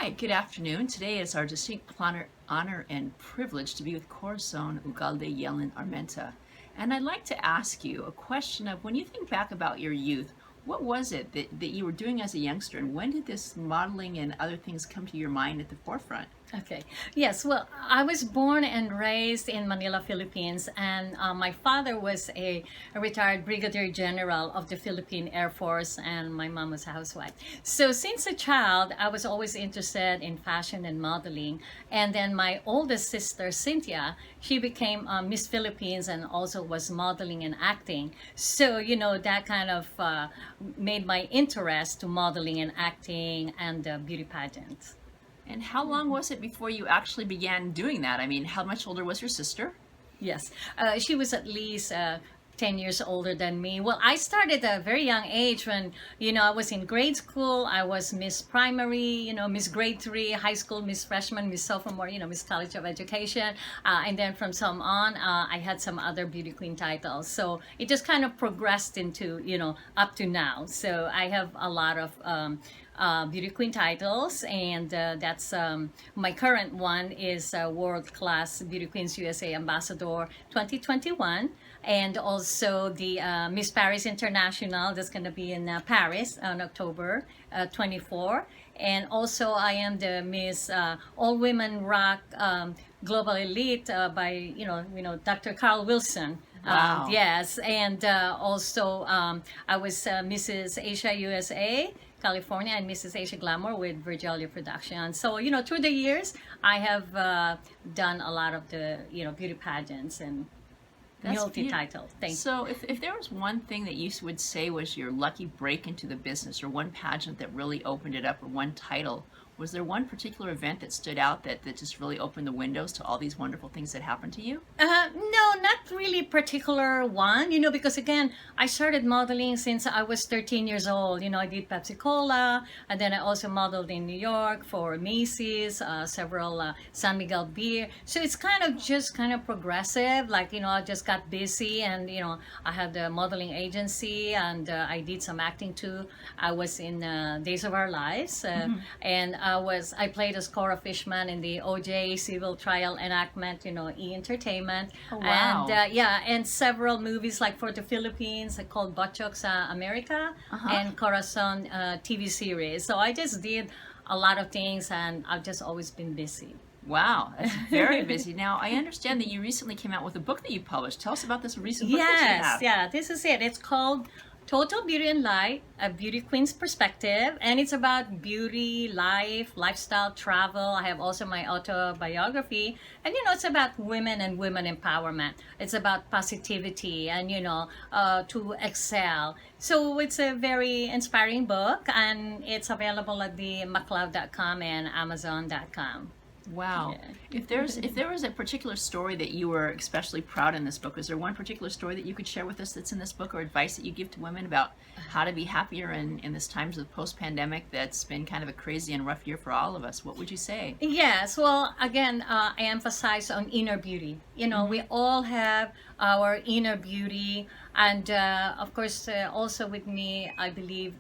Hi, good afternoon. Today is our distinct honor and privilege to be with Corazon Ugalde Armenta. And I'd like to ask you a question of when you think back about your youth, what was it that you were doing as a youngster, and when did this modeling and other things come to your mind at the forefront? Okay. Yes. Well, I was born and raised in Manila, Philippines, and my father was a retired brigadier general of the Philippine Air Force, and my mom was a housewife. So since a child, I was always interested in fashion and modeling. And then my oldest sister, Cynthia, she became Miss Philippines and also was modeling and acting. So, that kind of made my interest to modeling and acting and beauty pageants. And how long was it before you actually began doing that? I mean, how much older was your sister? Yes, she was at least 10 years older than me. Well, I started at a very young age when, I was in grade school. I was Miss Primary, Miss Grade 3, high school, Miss Freshman, Miss Sophomore, Miss College of Education. And then from some on, I had some other beauty queen titles. So it just kind of progressed into, up to now. So I have a lot of beauty queen titles, and that's my current one is World Class Beauty Queens USA Ambassador 2021, and also the Miss Paris International that's going to be in Paris on October 24, and also I am the Miss All Women Rock Global Elite by Dr. Carl Wilson. Wow. Yes, and also I was Mrs. Asia USA California and Mrs. Asia Glamour with Virgilia Production. So, through the years, I have done a lot of the, beauty pageants and multi-title. Thank you. So if there was one thing that you would say was your lucky break into the business, or one pageant that really opened it up, or one title, was there one particular event that stood out that just really opened the windows to all these wonderful things that happened to you? No, not really particular one, because again, I started modeling since I was 13 years old. I did Pepsi Cola, and then I also modeled in New York for Macy's, several San Miguel beer. So it's kind of progressive. Like, I just got busy, and, I had a modeling agency, and I did some acting too. I was in Days of Our Lives, and I played as Cora Fishman in the OJ civil trial enactment, E! Entertainment. Oh, wow. And and several movies like for the Philippines called Butchok's America and Corazon TV series. So I just did a lot of things, and I've just always been busy. Wow, that's very busy. Now, I understand that you recently came out with a book that you published. Tell us about this recent book that you have. Yes, yeah, this is it. It's called Total Beauty and Light, a Beauty Queen's Perspective, and it's about beauty, life, lifestyle, travel. I have also my autobiography, and it's about women and women empowerment. It's about positivity and to excel. So it's a very inspiring book, and it's available at the MacLeod.com and Amazon.com. Wow. Yeah. If there was a particular story that you were especially proud in this book, is there one particular story that you could share with us that's in this book, or advice that you give to women about how to be happier in this times of post-pandemic that's been kind of a crazy and rough year for all of us? What would you say? Yes, well, again, I emphasize on inner beauty. We all have our inner beauty, and of course, also with me, I believe,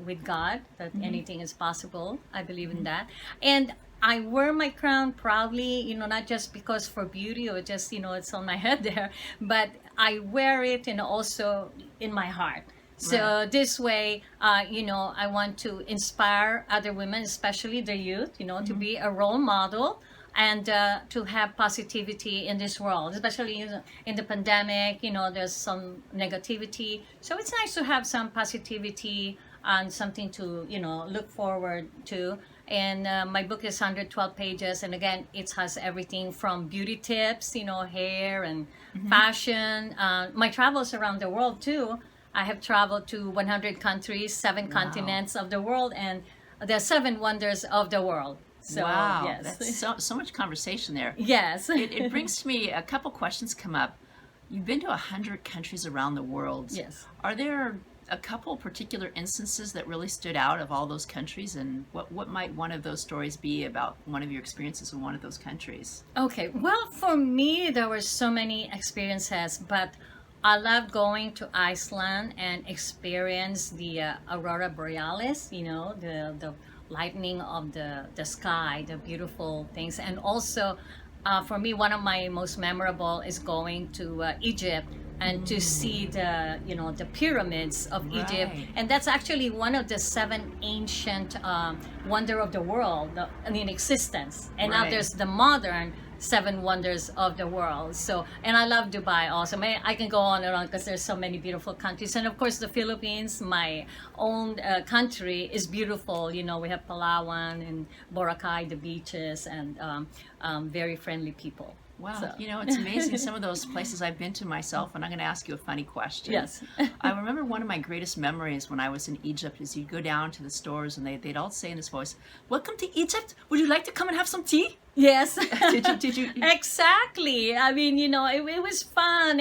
with God, that anything is possible. I believe in that. And I wear my crown proudly, not just because for beauty or just, it's on my head there, but I wear it, also in my heart. So Right. this way, I want to inspire other women, especially the youth, to be a role model and to have positivity in this world, especially in the pandemic. There's some negativity. So it's nice to have some positivity and something to, look forward to. And my book is 112 pages, and again, it has everything from beauty tips, hair and fashion. My travels around the world too. I have traveled to 100 countries, 7 Wow. continents of the world, and the 7 wonders of the world. So, Wow, yes. that's so much conversation there. Yes. It brings to me a couple questions come up. You've been to 100 countries around the world. Yes. Are there a couple particular instances that really stood out of all those countries, and what might one of those stories be about one of your experiences in one of those countries? Okay, well, for me, there were so many experiences, but I love going to Iceland and experience the Aurora Borealis, the lightning of the sky, the beautiful things. And also, for me, one of my most memorable is going to Egypt and to see the, the pyramids of Egypt. Right. And that's actually one of the seven ancient wonder of the world in existence. And now Right. there's the modern seven wonders of the world. So, and I love Dubai also. I can go on and on because there's so many beautiful countries. And of course, the Philippines, my own country, is beautiful. You know, we have Palawan and Boracay, the beaches, and very friendly people. Wow, So. it's amazing some of those places I've been to myself, and I'm going to ask you a funny question. Yes. I remember one of my greatest memories when I was in Egypt is you'd go down to the stores and they'd all say in this voice, "Welcome to Egypt. Would you like to come and have some tea?" Yes. Did you? Exactly. I mean, it was fun,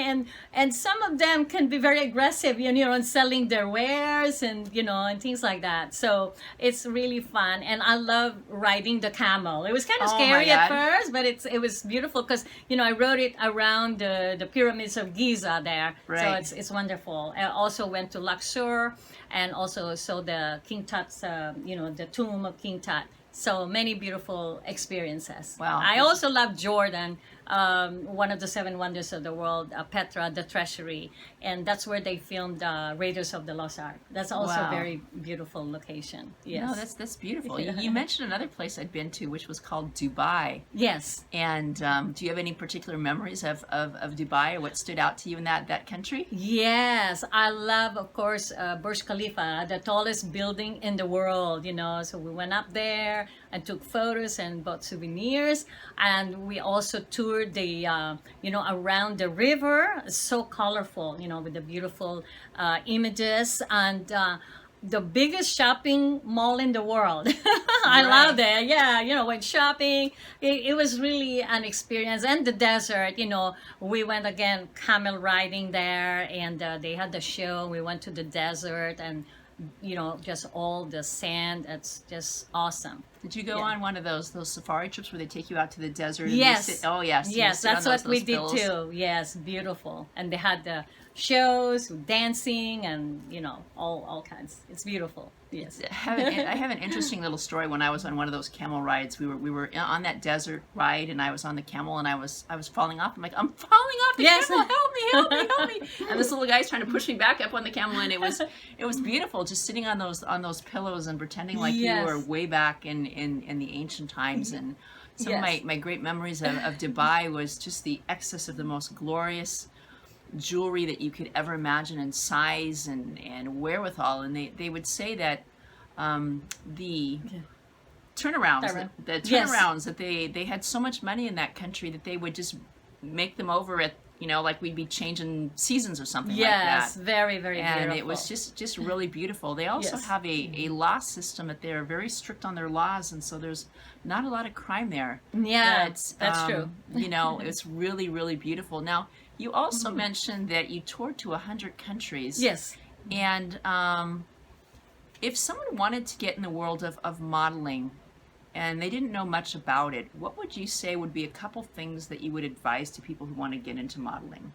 and some of them can be very aggressive, in selling their wares and and things like that. So it's really fun, and I love riding the camel. It was kind of Oh my scary at God. first, but it was beautiful because I rode it around the pyramids of Giza there. Right. So it's wonderful. I also went to Luxor, and also saw the King Tut's, the tomb of King Tut. So many beautiful experiences. Wow. I also love Jordan, one of the seven wonders of the world, Petra, the treasury. And that's where they filmed Raiders of the Lost Ark. That's also Wow. a very beautiful location. Yes. No, that's beautiful. You mentioned another place I'd been to, which was called Dubai. Yes. And do you have any particular memories of Dubai, or what stood out to you in that country? Yes, I love, of course, Burj Khalifa, the tallest building in the world, So we went up there and took photos and bought souvenirs. And we also toured the, around the river. It's so colorful, with the beautiful images. And the biggest shopping mall in the world. I Right. love that. Yeah, went shopping. It was really an experience. And the desert, we went again camel riding there, and they had the show. We went to the desert, and just all the sand. It's just awesome. Did you go Yeah. on one of those safari trips where they take you out to the desert? And you Yes. sit, oh yes. and you Yes, sit on that's what we those did pillows? too. Yes, beautiful. And they had the shows, dancing, and all kinds. It's beautiful. Yes. I have an interesting little story. When I was on one of those camel rides, we were on that desert ride, and I was on the camel, and I was falling off. I'm like, I'm falling off the Yes. camel! Help me! And this little guy's trying to push me back up on the camel, and it was beautiful, just sitting on those pillows and pretending like you Yes. were way back in the ancient times. And some Yes. of my great memories of Dubai was just the excess of the most glorious jewelry that you could ever imagine, in size and wherewithal. And they would say that the turnarounds Yes. that they had so much money in that country that they would just make them over at like we'd be changing seasons or something like that. Yes, very, very And beautiful. it was just really beautiful. They also Yes. have a law system that they're very strict on their laws, and so there's not a lot of crime there. Yeah, But, that's true. It's really, really beautiful. Now, you also mentioned that you toured to 100 countries. Yes. And if someone wanted to get in the world of modeling and they didn't know much about it, what would you say would be a couple things that you would advise to people who want to get into modeling?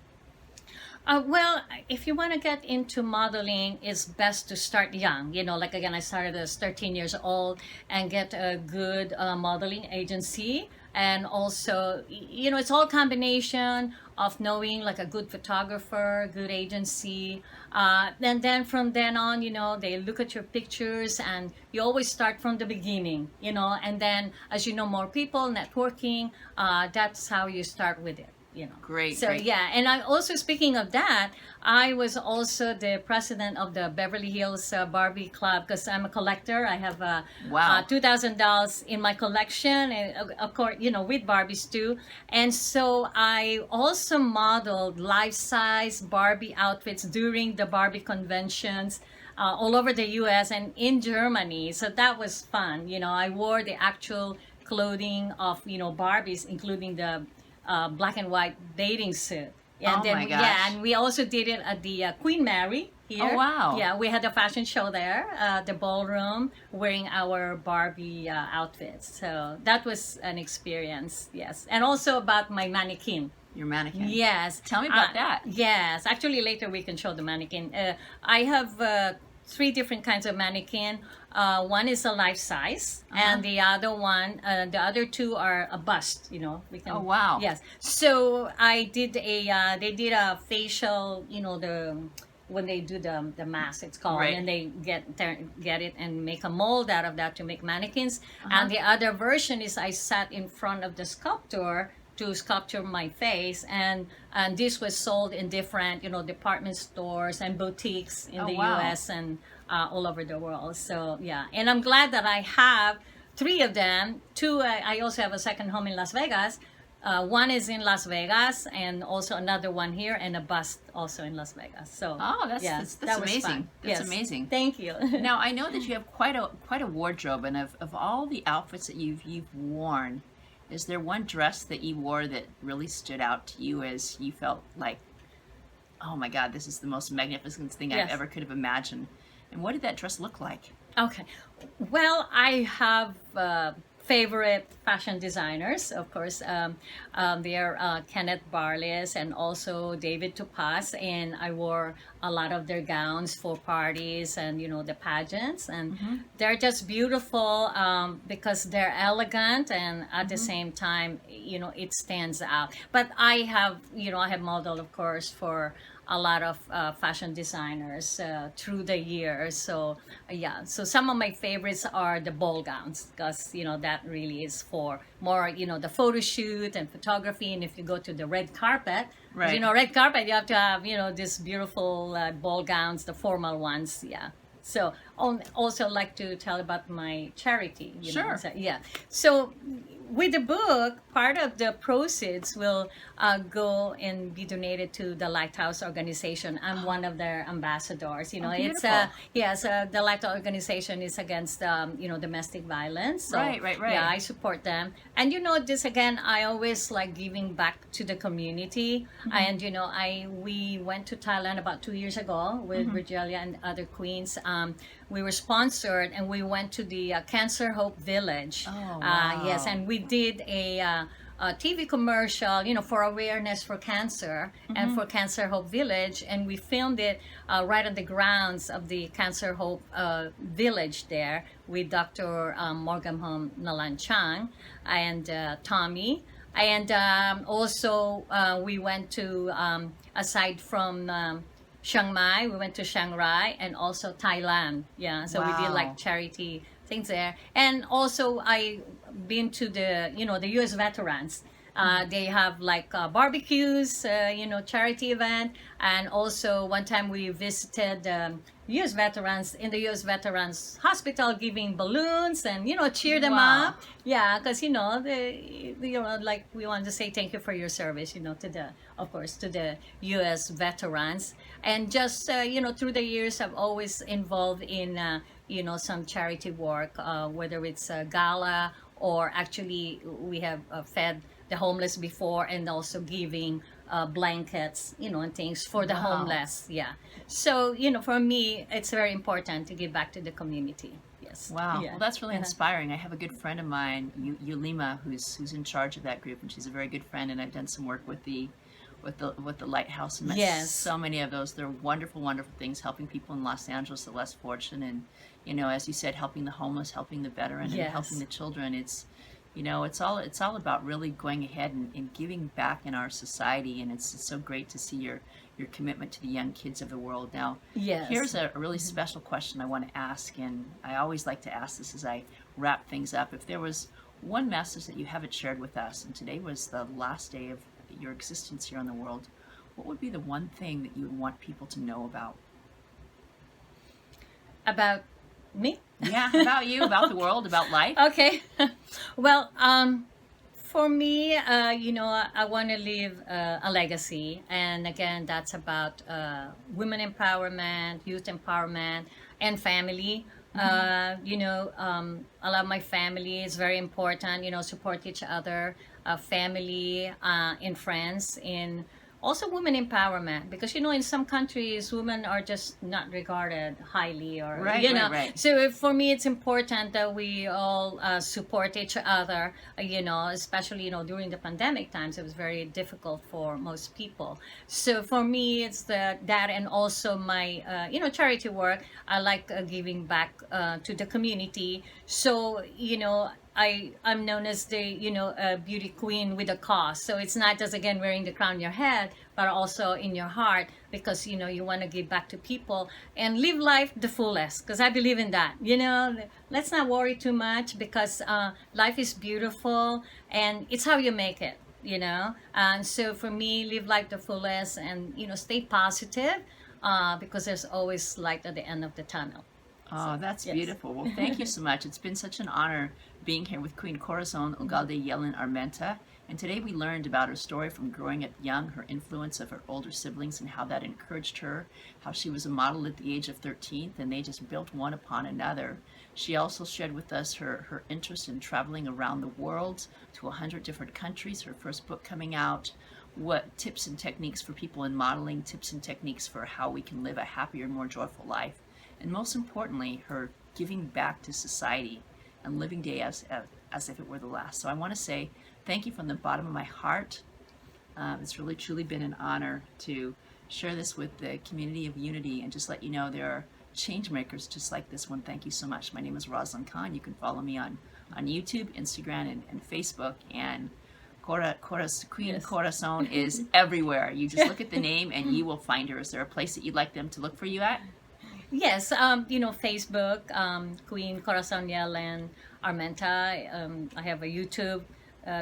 Well, if you want to get into modeling, it's best to start young. Like again, I started as 13 years old and get a good modeling agency. And also, it's all combination of knowing like a good photographer, good agency. And then from then on, they look at your pictures, and you always start from the beginning, and then as you know more people, networking, that's how you start with it. Great, So great. yeah, and I also, speaking of that, I was also the president of the Beverly Hills Barbie Club, because I'm a collector. I have Wow. $2,000 in my collection, and of course, with Barbies too. And so I also modeled life-size Barbie outfits during the Barbie conventions. All over the U.S. and in Germany, so that was fun. I wore the actual clothing of Barbies, including the black and white bathing suit. And Oh my gosh. Yeah, and we also did it at the Queen Mary here. Oh, wow. Yeah, we had a fashion show there, the ballroom, wearing our Barbie outfits. So that was an experience, yes. And also about my mannequin. Your mannequin. Yes. Tell me about that. Yes. Actually, later we can show the mannequin. I have three different kinds of mannequin. One is a life size, and the other two are a bust. We can. Oh, wow. Yes. So I did they did a facial. When they do the mask, it's called, Right. and they get it and make a mold out of that to make mannequins. And the other version is I sat in front of the sculptor to sculpture my face, and this was sold in different department stores and boutiques in the wow. US and all over the world. So yeah, and I'm glad that I have three of them. Two, I also have a second home in Las Vegas. One is in Las Vegas, and also another one here, and a bust also in Las Vegas. So Oh, that's that was amazing. fun. That's Yes. amazing. Thank you. Now I know that you have quite a wardrobe, and of all the outfits that you've worn, is there one dress that you wore that really stood out to you as you felt like, oh my God, this is the most magnificent thing I've Yes. ever could have imagined? And what did that dress look like? Okay. Well, I have favorite fashion designers, of course. They are Kenneth Barles and also David Topaz, and I wore a lot of their gowns for parties and the pageants, and they're just beautiful because they're elegant, and at the same time, it stands out. But I have modeled, of course, for a lot of fashion designers through the years. So so some of my favorites are the ball gowns, because that really is for more the photo shoot and photography. And if you go to the red carpet, 'cause, Right. red carpet, you have to have these beautiful ball gowns, the formal ones. Yeah. So also like to tell about my charity. Sure. So with the book, part of the proceeds will go and be donated to the Lighthouse organization. I'm one of their ambassadors. It's beautiful. the Lighthouse organization is against domestic violence. So, Right. Yeah, I support them. And this again, I always like giving back to the community. And we went to Thailand about 2 years ago with Virgilia and other queens. We were sponsored, and we went to the Cancer Hope Village. Oh, wow. Yes, and we did a TV commercial, for awareness for cancer and for Cancer Hope Village, and we filmed it right on the grounds of the Cancer Hope Village there with Dr. Morganham Nalan Chang and Tommy. And also we went to, aside from Chiang Mai, we went to Chiang Rai and also Thailand. Yeah, so we did Wow. like charity things there. And also I been to the the US veterans. They have like barbecues, charity event, and also one time we visited U.S. veterans in the U.S. Veterans Hospital, giving balloons and cheer them Wow. up. Yeah, because like we want to say thank you for your service, to the, of course, to the U.S. veterans, and just through the years I've always involved in some charity work, whether it's a gala or actually we have fed the homeless before, and also giving blankets, and things for the Wow. homeless. Yeah. So, for me, it's very important to give back to the community. Yes. Wow. Yeah. Well, that's really Uh-huh. inspiring. I have a good friend of mine, Yulima, who's in charge of that group, and she's a very good friend. And I've done some work with the Lighthouse, and met Yes. so many of those. They're wonderful, wonderful things, helping people in Los Angeles, the less fortunate, and as you said, helping the homeless, helping the veteran, and Yes. helping the children. It's all about really going ahead and giving back in our society, and it's so great to see your commitment to the young kids of the world. Now, Yes. here's a really special question I want to ask, and I always like to ask this as I wrap things up. If there was one message that you haven't shared with us, and today was the last day of your existence here on the world, what would be the one thing that you would want people to know about? About me? Yeah, about you, about the world, about life. Okay. Well, for me, I want to leave a legacy. And again, that's about women empowerment, youth empowerment, and family. I love my family. It's very important, support each other, family, and friends in also women empowerment, because in some countries women are just not regarded highly, or Right. so for me it's important that we all support each other, especially during the pandemic times. It was very difficult for most people. So for me it's that, and also my charity work. I like giving back to the community. So I'm known as the beauty queen with a cause. So it's not just again wearing the crown on your head, but also in your heart, because you want to give back to people and live life the fullest. Because I believe in that. Let's not worry too much, because life is beautiful and it's how you make it. And so for me, live life the fullest, and stay positive, because there's always light at the end of the tunnel. Oh, So, that's yes. beautiful. Well, thank you so much. It's been such an honor being here with Queen Corazon Ugalde Armenta. And today we learned about her story from growing up young, her influence of her older siblings and how that encouraged her, how she was a model at the age of 13, and they just built one upon another. She also shared with us her interest in traveling around the world to 100 different countries, her first book coming out, what tips and techniques for people in modeling, tips and techniques for how we can live a happier, more joyful life. And most importantly, her giving back to society and living day as if it were the last. So I want to say thank you from the bottom of my heart. It's really truly been an honor to share this with the community of Unity, and just let you know there are change makers just like this one. Thank you so much. My name is Rosalyn Kahn. You can follow me on YouTube, Instagram, and Facebook. And Queen Yes. Corazon is everywhere. You just look at the name and you will find her. Is there a place that you'd like them to look for you at? Yes, Facebook, Queen Corazon Armenta. I have a YouTube,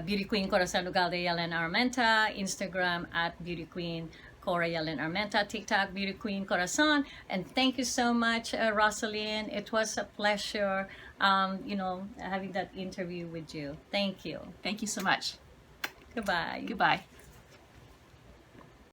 Beauty Queen Corazon Ugalde Armenta, Instagram at Beauty Queen Cora Armenta, TikTok Beauty Queen Corazon. And thank you so much, Rosalyn. It was a pleasure, having that interview with you. Thank you. Thank you so much. Goodbye. Goodbye.